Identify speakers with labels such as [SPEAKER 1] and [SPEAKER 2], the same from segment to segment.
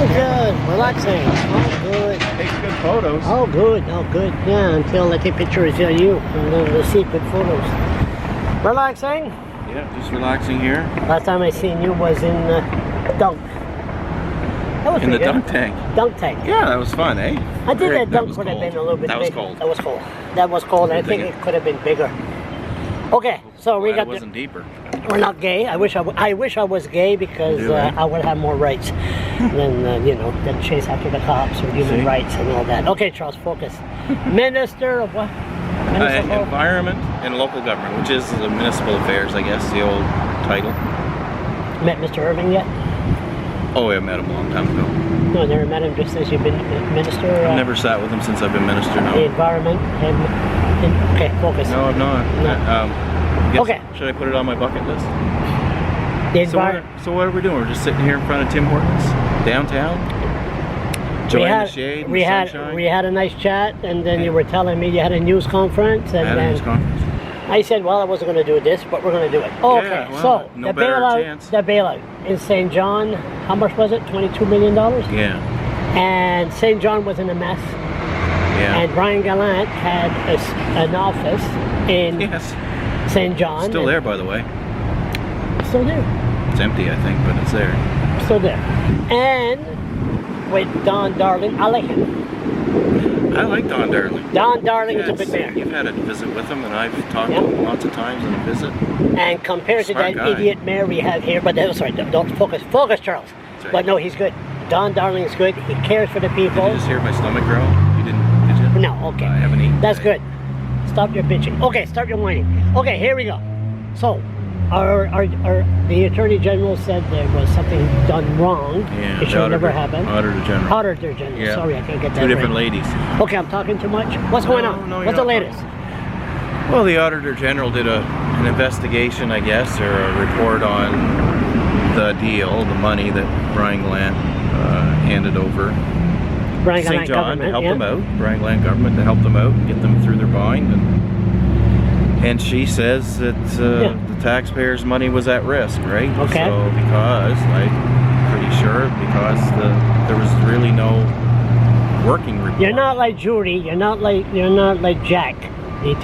[SPEAKER 1] good. Relaxing. Oh, good.
[SPEAKER 2] Takes good photos.
[SPEAKER 1] Oh, good. Oh, good. Yeah, until I take pictures of you, and then we'll see good photos. Relaxing.
[SPEAKER 2] Yeah, just relaxing here.
[SPEAKER 1] Last time I seen you was in dunk. That was
[SPEAKER 2] In the
[SPEAKER 1] pretty good.
[SPEAKER 2] dunk tank.
[SPEAKER 1] Dunk tank.
[SPEAKER 2] Yeah, that was fun, eh?
[SPEAKER 1] I think that dunk
[SPEAKER 2] was
[SPEAKER 1] could have
[SPEAKER 2] cold.
[SPEAKER 1] been a little bit
[SPEAKER 2] That was
[SPEAKER 1] bigger.
[SPEAKER 2] cold.
[SPEAKER 1] That was cold. That was cold. I think it could have been bigger. Okay, so we
[SPEAKER 2] Glad
[SPEAKER 1] got.
[SPEAKER 2] it wasn't deeper.
[SPEAKER 1] We're not gay. I wish I was gay because
[SPEAKER 2] You do, eh?
[SPEAKER 1] I would have more rights than than chase after the cops or human
[SPEAKER 2] See?
[SPEAKER 1] rights and all that. Okay, Charles, focus. Minister of what? Minister of
[SPEAKER 2] Environment and local government, which is the municipal affairs, I guess, the old title.
[SPEAKER 1] Met Mr. Irving yet?
[SPEAKER 2] Oh, I met him a long time ago.
[SPEAKER 1] No, I never met him just since you've been minister.
[SPEAKER 2] I've never sat with him since I've been minister.
[SPEAKER 1] The
[SPEAKER 2] No.
[SPEAKER 1] environment okay, focus.
[SPEAKER 2] No, I've not.
[SPEAKER 1] No. Okay.
[SPEAKER 2] Should I put it on my bucket list?
[SPEAKER 1] The
[SPEAKER 2] So what are we doing? We're just sitting here in front of Tim Hortons, downtown, enjoying the shade and the sunshine.
[SPEAKER 1] We had a nice chat, and then you were telling me you had a news conference, and
[SPEAKER 2] I had a
[SPEAKER 1] then
[SPEAKER 2] news conference.
[SPEAKER 1] I said, well, I wasn't going to do this, but we're going to do it. Oh, okay,
[SPEAKER 2] Yeah, well,
[SPEAKER 1] so
[SPEAKER 2] no
[SPEAKER 1] the
[SPEAKER 2] better
[SPEAKER 1] bailout,
[SPEAKER 2] chance.
[SPEAKER 1] the bailout in St. John, how much was it? $22 million?
[SPEAKER 2] Yeah.
[SPEAKER 1] And St. John was in a mess.
[SPEAKER 2] Yeah.
[SPEAKER 1] And Brian Gallant had an office in
[SPEAKER 2] Yes.
[SPEAKER 1] St. John.
[SPEAKER 2] Still there, by the way.
[SPEAKER 1] Still there.
[SPEAKER 2] It's empty, I think, but it's there.
[SPEAKER 1] Still there. And with Don Darling, I like him.
[SPEAKER 2] I like Don Darling.
[SPEAKER 1] Don Darling is a good mayor.
[SPEAKER 2] You've had a visit with him, and I've talked to him lots of times on a visit.
[SPEAKER 1] And compared to
[SPEAKER 2] Smart
[SPEAKER 1] that
[SPEAKER 2] guy.
[SPEAKER 1] idiot mayor we have here, but sorry, don't focus, Charles.
[SPEAKER 2] Sorry.
[SPEAKER 1] But no, he's good. Don Darling is good. He cares for the people.
[SPEAKER 2] Did you just hear my stomach growl? You didn't, did you?
[SPEAKER 1] No, okay.
[SPEAKER 2] I haven't eaten.
[SPEAKER 1] That's
[SPEAKER 2] today.
[SPEAKER 1] good. Stop your bitching. Okay, start your whining. Okay, here we go. So, the Attorney General said there was something done wrong.
[SPEAKER 2] Yeah,
[SPEAKER 1] It should never happen.
[SPEAKER 2] Auditor General.
[SPEAKER 1] Auditor General.
[SPEAKER 2] Yeah.
[SPEAKER 1] Sorry, I can't get that
[SPEAKER 2] Two different
[SPEAKER 1] right.
[SPEAKER 2] ladies.
[SPEAKER 1] Okay, I'm talking too much. What's going on?
[SPEAKER 2] No, you're
[SPEAKER 1] What's the
[SPEAKER 2] not
[SPEAKER 1] latest?
[SPEAKER 2] Well, the Auditor General did an investigation, I guess, or a report on the deal, the money that Brian Gallant handed over
[SPEAKER 1] Brian
[SPEAKER 2] St.
[SPEAKER 1] Gallant
[SPEAKER 2] John to
[SPEAKER 1] government,
[SPEAKER 2] help
[SPEAKER 1] yeah.
[SPEAKER 2] them out. Brian Gallant government to help them out and get them through their bind. And she says that the taxpayers' money was at risk, right?
[SPEAKER 1] Okay.
[SPEAKER 2] So I'm pretty sure because there was really no working report.
[SPEAKER 1] You're not like Judy. You're not like Jack. They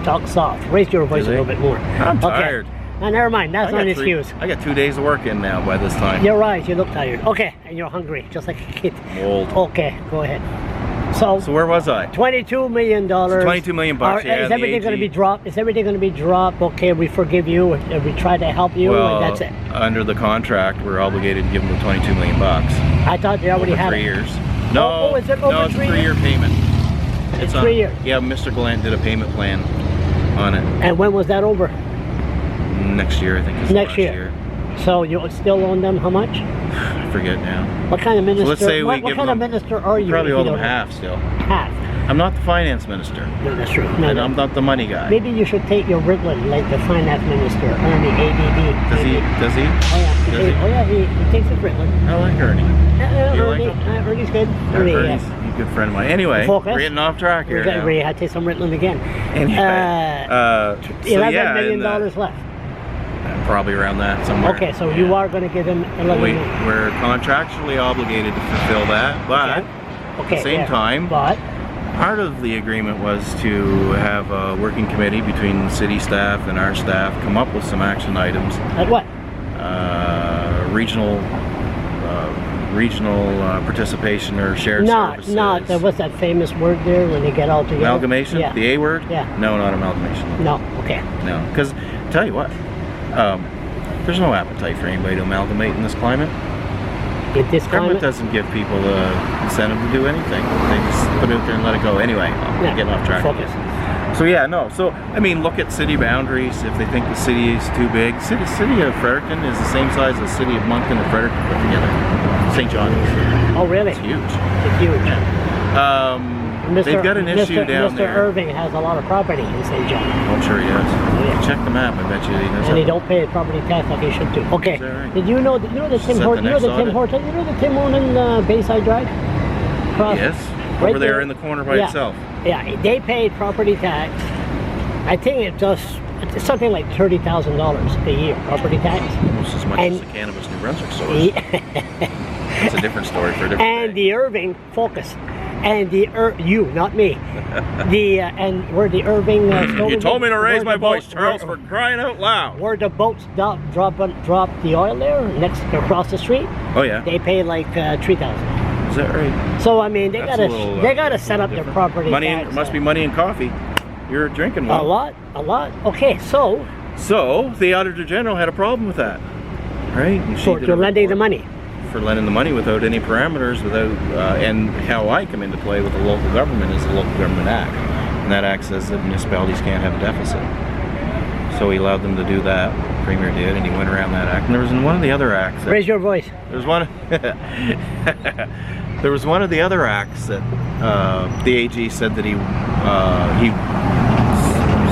[SPEAKER 1] talk soft. Raise your voice a
[SPEAKER 2] they?
[SPEAKER 1] little bit more.
[SPEAKER 2] I'm tired.
[SPEAKER 1] Never mind. That's not an
[SPEAKER 2] I
[SPEAKER 1] excuse.
[SPEAKER 2] got 2 days of work in now by this time.
[SPEAKER 1] You're right. You look tired. Okay, and you're hungry, just like a kid.
[SPEAKER 2] I'm old.
[SPEAKER 1] Okay, go ahead. So
[SPEAKER 2] where was I?
[SPEAKER 1] $22 million.
[SPEAKER 2] $22 million bucks. Yeah,
[SPEAKER 1] is everything going to be dropped? Is everything going to be dropped? Okay, we forgive you. And we try to help you,
[SPEAKER 2] Well,
[SPEAKER 1] and that's it.
[SPEAKER 2] Under the contract, we're obligated to give them the $22 million bucks.
[SPEAKER 1] I thought they already
[SPEAKER 2] over
[SPEAKER 1] had
[SPEAKER 2] 3
[SPEAKER 1] it.
[SPEAKER 2] years. No,
[SPEAKER 1] is it over
[SPEAKER 2] no, it's a
[SPEAKER 1] 3
[SPEAKER 2] 3-year payment.
[SPEAKER 1] It's
[SPEAKER 2] on-
[SPEAKER 1] 3 years.
[SPEAKER 2] Yeah, Mr. Gallant did a payment plan on it.
[SPEAKER 1] And when was that over?
[SPEAKER 2] Next year, I think. Is
[SPEAKER 1] Next
[SPEAKER 2] last
[SPEAKER 1] year. So you still own them how much?
[SPEAKER 2] I forget now.
[SPEAKER 1] What kind of minister?
[SPEAKER 2] let's say we
[SPEAKER 1] what
[SPEAKER 2] give
[SPEAKER 1] kind
[SPEAKER 2] them-
[SPEAKER 1] of minister are you?
[SPEAKER 2] Probably
[SPEAKER 1] if you
[SPEAKER 2] owe them
[SPEAKER 1] don't-
[SPEAKER 2] half still.
[SPEAKER 1] Half.
[SPEAKER 2] I'm not the finance minister.
[SPEAKER 1] No, that's true. No,
[SPEAKER 2] And
[SPEAKER 1] no.
[SPEAKER 2] I'm not the money guy.
[SPEAKER 1] Maybe you should take your Ritalin like the finance minister, Ernie, ADD.
[SPEAKER 2] Does he? Does he?
[SPEAKER 1] Oh yeah,
[SPEAKER 2] Does he?
[SPEAKER 1] oh yeah, he takes his Ritalin.
[SPEAKER 2] I like Ernie. You like
[SPEAKER 1] Ernie,
[SPEAKER 2] him?
[SPEAKER 1] Ernie's good. Ernie,
[SPEAKER 2] Ernie's a good friend of mine. Anyway,
[SPEAKER 1] Focus.
[SPEAKER 2] we're getting off track here now.
[SPEAKER 1] We had to take some Ritalin again.
[SPEAKER 2] Anyway,
[SPEAKER 1] $11 million left.
[SPEAKER 2] Probably around that somewhere.
[SPEAKER 1] Okay, so you are going to give him 11 million.
[SPEAKER 2] We're contractually obligated to fulfill that, but
[SPEAKER 1] Okay.
[SPEAKER 2] at the same time,
[SPEAKER 1] but
[SPEAKER 2] part of the agreement was to have a working committee between the city staff and our staff come up with some action items.
[SPEAKER 1] at what?
[SPEAKER 2] Regional participation or shared services.
[SPEAKER 1] Not. What's that famous word there when they get all together?
[SPEAKER 2] Amalgamation?
[SPEAKER 1] Yeah.
[SPEAKER 2] The A word?
[SPEAKER 1] Yeah.
[SPEAKER 2] No, not amalgamation.
[SPEAKER 1] No. Okay.
[SPEAKER 2] No, because tell you what, there's no appetite for anybody to amalgamate in this climate.
[SPEAKER 1] Get this
[SPEAKER 2] Government
[SPEAKER 1] climate.
[SPEAKER 2] doesn't give people the incentive to do anything. They just put it out there and let it go. Anyway, I'm getting off track.
[SPEAKER 1] Focus.
[SPEAKER 2] So yeah, no. So I mean, look at city boundaries. If they think the city is too big, city of Fredericton is the same size as the city of Moncton and Fredericton put together. St. John is.
[SPEAKER 1] Oh really?
[SPEAKER 2] It's huge.
[SPEAKER 1] It's huge.
[SPEAKER 2] They've got an issue down
[SPEAKER 1] Mr.
[SPEAKER 2] there.
[SPEAKER 1] Irving has a lot of property in St. John.
[SPEAKER 2] I'm sure he does.
[SPEAKER 1] yeah.
[SPEAKER 2] Check the map. I bet you he does.
[SPEAKER 1] And he don't pay property tax like he should do. Okay.
[SPEAKER 2] Is that right?
[SPEAKER 1] Did you know the Tim
[SPEAKER 2] that
[SPEAKER 1] Horton?
[SPEAKER 2] the
[SPEAKER 1] You know
[SPEAKER 2] next
[SPEAKER 1] the Tim
[SPEAKER 2] audit?
[SPEAKER 1] Horton? You know the Tim Horton Bayside Drive? Cross-
[SPEAKER 2] Yes.
[SPEAKER 1] right
[SPEAKER 2] Over there in the corner by itself.
[SPEAKER 1] Yeah, they paid property tax. I think it's something like $30,000 a year property tax.
[SPEAKER 2] Almost as much
[SPEAKER 1] And-
[SPEAKER 2] as the cannabis New Brunswick stores. That's a different story for a different
[SPEAKER 1] And
[SPEAKER 2] day.
[SPEAKER 1] the Irving, focus. And the you, not me. And where the Irving.
[SPEAKER 2] You told me to raise my voice,
[SPEAKER 1] boats,
[SPEAKER 2] Charles, for crying out loud.
[SPEAKER 1] Where the boats drop the oil there next across the street.
[SPEAKER 2] Oh yeah.
[SPEAKER 1] They pay like 3,000.
[SPEAKER 2] Is that right?
[SPEAKER 1] So I mean, they
[SPEAKER 2] That's
[SPEAKER 1] gotta
[SPEAKER 2] a little,
[SPEAKER 1] they gotta
[SPEAKER 2] that's a
[SPEAKER 1] set
[SPEAKER 2] little
[SPEAKER 1] up their
[SPEAKER 2] different.
[SPEAKER 1] property.
[SPEAKER 2] Money
[SPEAKER 1] tax,
[SPEAKER 2] must be money in coffee. You're drinking one.
[SPEAKER 1] a lot. Okay, so
[SPEAKER 2] So the Auditor General had a problem with that, right? And she
[SPEAKER 1] for
[SPEAKER 2] did
[SPEAKER 1] to
[SPEAKER 2] a
[SPEAKER 1] lending the
[SPEAKER 2] report
[SPEAKER 1] money.
[SPEAKER 2] for lending the money without any parameters, without and how I come into play with the local government is the Local Government Act, and that act says that municipalities can't have a deficit. So he allowed them to do that. The Premier did, and he went around that act. And there was in one of the other acts.
[SPEAKER 1] Raise your voice.
[SPEAKER 2] There was one. There was one of the other acts that the AG said that he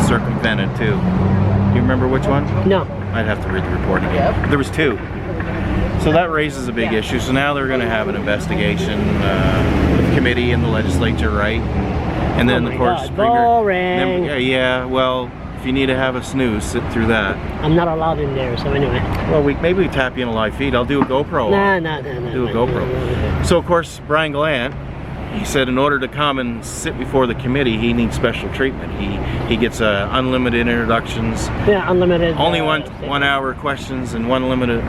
[SPEAKER 2] circumvented too. Do you remember which one?
[SPEAKER 1] No.
[SPEAKER 2] I'd have to read the report again. There was two. So that raises a big issue. So now they're going to have an investigation committee in the legislature, right? And then
[SPEAKER 1] Oh my
[SPEAKER 2] of course,
[SPEAKER 1] God,
[SPEAKER 2] Springer.
[SPEAKER 1] boring.
[SPEAKER 2] Yeah. Well, if you need to have a snooze, sit through that.
[SPEAKER 1] I'm not allowed in there, so anyway.
[SPEAKER 2] Well, maybe we tap you in a live feed. I'll do a GoPro.
[SPEAKER 1] No.
[SPEAKER 2] Do a GoPro. So of course, Brian Gallant, he said in order to come and sit before the committee, he needs special treatment. He gets unlimited introductions.
[SPEAKER 1] Yeah, unlimited.
[SPEAKER 2] Only 1 hour questions and unlimited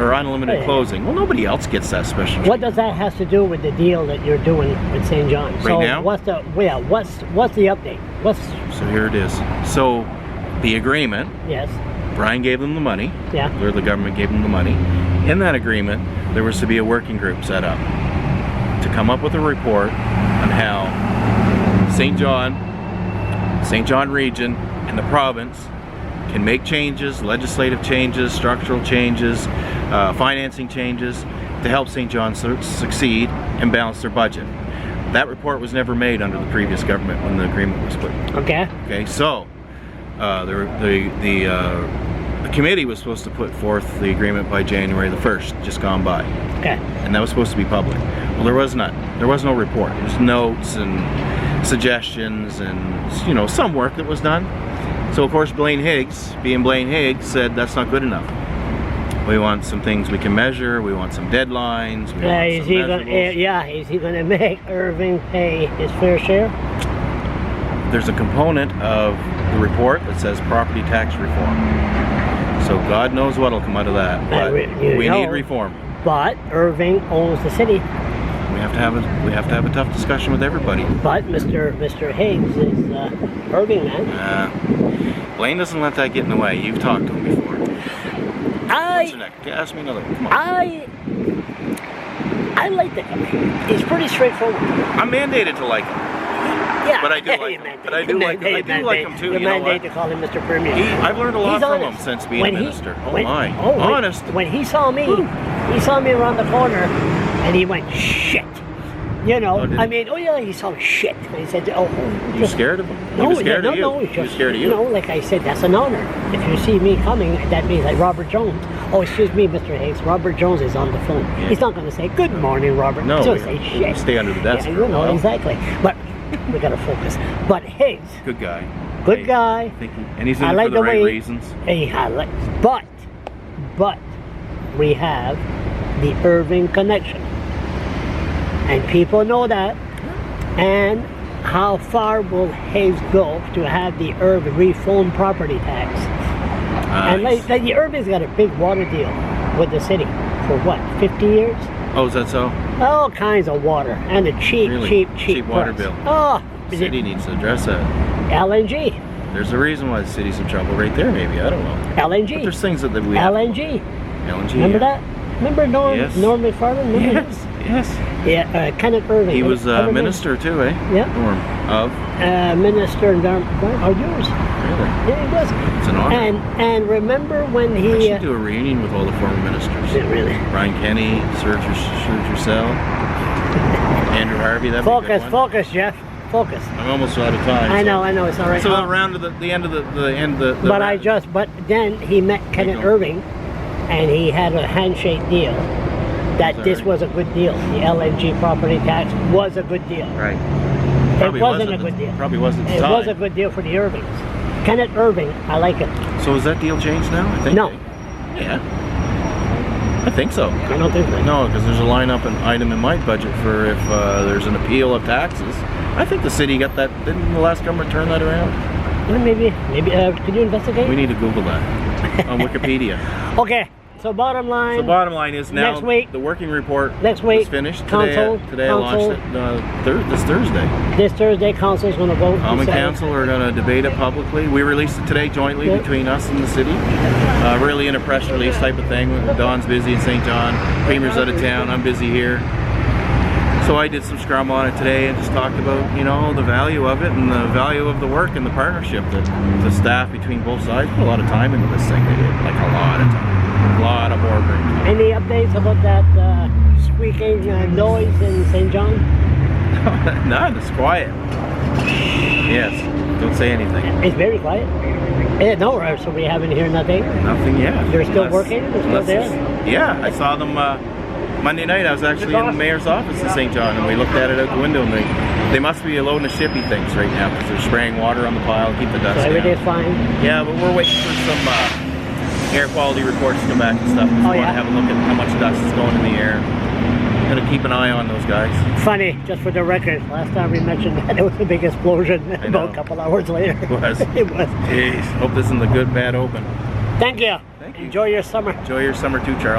[SPEAKER 2] closing. Well, nobody else gets that special treatment.
[SPEAKER 1] What does that have to do with the deal that you're doing with St. John?
[SPEAKER 2] Right now?
[SPEAKER 1] What's the update?
[SPEAKER 2] So here it is. So the agreement,
[SPEAKER 1] Yes.
[SPEAKER 2] Brian gave them the money.
[SPEAKER 1] Yeah.
[SPEAKER 2] Or the government gave them the money. In that agreement, there was to be a working group set up to come up with a report on how St. John region and the province can make changes, legislative changes, structural changes, financing changes to help St. John succeed and balance their budget. That report was never made under the previous government when the agreement was put.
[SPEAKER 1] Okay.
[SPEAKER 2] Okay, so the committee was supposed to put forth the agreement by January the 1st, just gone by.
[SPEAKER 1] Okay.
[SPEAKER 2] And that was supposed to be public. Well, there was none. There was no report. There was notes and suggestions and, you know, some work that was done. So of course Blaine Higgs, being Blaine Higgs, said that's not good enough. We want some things we can measure. We want some deadlines. We want
[SPEAKER 1] Is
[SPEAKER 2] some measurables.
[SPEAKER 1] he gonna make Irving pay his fair share?
[SPEAKER 2] There's a component of the report that says property tax reform. So God knows what'll come out of that. But we need reform.
[SPEAKER 1] But Irving owns the city.
[SPEAKER 2] We have to have a tough discussion with everybody.
[SPEAKER 1] But Mr. Higgs is Irving man.
[SPEAKER 2] Blaine doesn't let that get in the way. You've talked to him before. What's your next? Ask me another one. Come on.
[SPEAKER 1] I like that. He's pretty straightforward.
[SPEAKER 2] I'm mandated to like him.
[SPEAKER 1] Yeah,
[SPEAKER 2] But I do like him. But I do like him too.
[SPEAKER 1] You're
[SPEAKER 2] You know
[SPEAKER 1] mandated
[SPEAKER 2] what?
[SPEAKER 1] to call him Mr. Premier.
[SPEAKER 2] I've learned a lot
[SPEAKER 1] He's
[SPEAKER 2] from
[SPEAKER 1] honest.
[SPEAKER 2] him since being
[SPEAKER 1] When
[SPEAKER 2] a
[SPEAKER 1] he-
[SPEAKER 2] minister.
[SPEAKER 1] when-
[SPEAKER 2] Honest.
[SPEAKER 1] When he saw me around the corner, and he went shit. You know,
[SPEAKER 2] Oh, did he?
[SPEAKER 1] I mean, he saw shit. And he said,
[SPEAKER 2] You scared of him? He was scared of you.
[SPEAKER 1] No,
[SPEAKER 2] He was scared of you.
[SPEAKER 1] You know, like I said, that's an honor. If you see me coming, that means like Robert Jones. Oh, excuse me, Mr. Higgs. Robert Jones is on the phone.
[SPEAKER 2] Yeah.
[SPEAKER 1] He's not going to say, good morning, Robert.
[SPEAKER 2] No,
[SPEAKER 1] He's going to
[SPEAKER 2] we
[SPEAKER 1] say shit.
[SPEAKER 2] stay under the desk
[SPEAKER 1] Yeah,
[SPEAKER 2] for a
[SPEAKER 1] you know,
[SPEAKER 2] while.
[SPEAKER 1] exactly. But we got to focus. But Higgs,
[SPEAKER 2] Good guy.
[SPEAKER 1] good guy.
[SPEAKER 2] And he's in
[SPEAKER 1] I
[SPEAKER 2] it
[SPEAKER 1] like
[SPEAKER 2] for the right
[SPEAKER 1] way-
[SPEAKER 2] reasons.
[SPEAKER 1] But we have the Irving connection. And people know that. And how far will Higgs go to have the Irving reform property tax? And like the Irving's got a big water deal with the city for what, 50 years?
[SPEAKER 2] Oh, is that so?
[SPEAKER 1] All kinds of water and a cheap
[SPEAKER 2] water
[SPEAKER 1] price.
[SPEAKER 2] bill.
[SPEAKER 1] Oh,
[SPEAKER 2] The city needs to address that.
[SPEAKER 1] LNG.
[SPEAKER 2] There's a reason why the city's in trouble right there, maybe. I don't know.
[SPEAKER 1] LNG.
[SPEAKER 2] But there's things that we have.
[SPEAKER 1] LNG.
[SPEAKER 2] LNG.
[SPEAKER 1] Remember
[SPEAKER 2] yeah.
[SPEAKER 1] that? Remember Norm McFarland? Remember
[SPEAKER 2] Yes. Yes.
[SPEAKER 1] Yeah, Kenneth Irving.
[SPEAKER 2] He was
[SPEAKER 1] Remember him?
[SPEAKER 2] minister too, eh?
[SPEAKER 1] Yeah.
[SPEAKER 2] Norm. Of?
[SPEAKER 1] Minister of yours.
[SPEAKER 2] Really?
[SPEAKER 1] Yeah, he was.
[SPEAKER 2] It's an honor.
[SPEAKER 1] And remember when
[SPEAKER 2] I
[SPEAKER 1] he...
[SPEAKER 2] should do a reunion with all the former ministers.
[SPEAKER 1] Yeah, really.
[SPEAKER 2] Brian Kenny, Serge Roussel, Andrew Harvey. That'd be a good one.
[SPEAKER 1] Focus, Jeff. Focus.
[SPEAKER 2] I'm almost out of time.
[SPEAKER 1] I know, it's all right.
[SPEAKER 2] So around to the end of the
[SPEAKER 1] But then he met Kenneth Irving, and he had a handshake deal that this was a good deal. The LNG property tax was a good deal.
[SPEAKER 2] Right.
[SPEAKER 1] It wasn't a good deal.
[SPEAKER 2] Probably wasn't at the
[SPEAKER 1] It
[SPEAKER 2] time.
[SPEAKER 1] was a good deal for the Irvings. Kenneth Irving, I like it.
[SPEAKER 2] So is that deal changed now? I think.
[SPEAKER 1] No.
[SPEAKER 2] Yeah. I think so.
[SPEAKER 1] I don't think so.
[SPEAKER 2] No, because there's a item in my budget for if there's an appeal of taxes. I think the city got that. Didn't the last government turn that around?
[SPEAKER 1] Well, maybe. Could you investigate?
[SPEAKER 2] We need to Google that on Wikipedia.
[SPEAKER 1] Okay. So bottom line.
[SPEAKER 2] So bottom line is now
[SPEAKER 1] next week,
[SPEAKER 2] the working report
[SPEAKER 1] next week,
[SPEAKER 2] is finished.
[SPEAKER 1] council,
[SPEAKER 2] Today I launched it this Thursday.
[SPEAKER 1] This Thursday, council's going to vote.
[SPEAKER 2] Common Council are going to debate it publicly. We released it today jointly between us and the city. Really in a press release type of thing. Don's busy in St. John. Premier's out of town. I'm busy here. So I did some scrum on it today and just talked about, you know, the value of it and the value of the work and the partnership that the staff between both sides put a lot of time into this thing. They did, like a lot of time. A lot of boardroom time.
[SPEAKER 1] Any updates about that squeaking noise in St. John?
[SPEAKER 2] None, it's quiet. Yes, don't say anything.
[SPEAKER 1] It's very quiet. No, so we haven't heard nothing?
[SPEAKER 2] Nothing yet.
[SPEAKER 1] They're still working? They're still there?
[SPEAKER 2] Yeah, I saw them Monday night. I was actually in the mayor's office in St. John and we looked at it out the window and they must be loading the shippy things right now because they're spraying water on the pile to keep the dust
[SPEAKER 1] So every
[SPEAKER 2] down.
[SPEAKER 1] day's fine?
[SPEAKER 2] Yeah, but we're waiting for some air quality reports to come back and stuff. We want to have a look at how much dust is going in the air. Gotta keep an eye on those guys.
[SPEAKER 1] Funny, just for the record, last time we mentioned that it was a big explosion about a couple hours later.
[SPEAKER 2] It was.
[SPEAKER 1] It was.
[SPEAKER 2] Jeez, hope this isn't the good bad open.
[SPEAKER 1] Thank you.
[SPEAKER 2] Thank you.
[SPEAKER 1] Enjoy your summer.
[SPEAKER 2] Enjoy your summer too, Charles.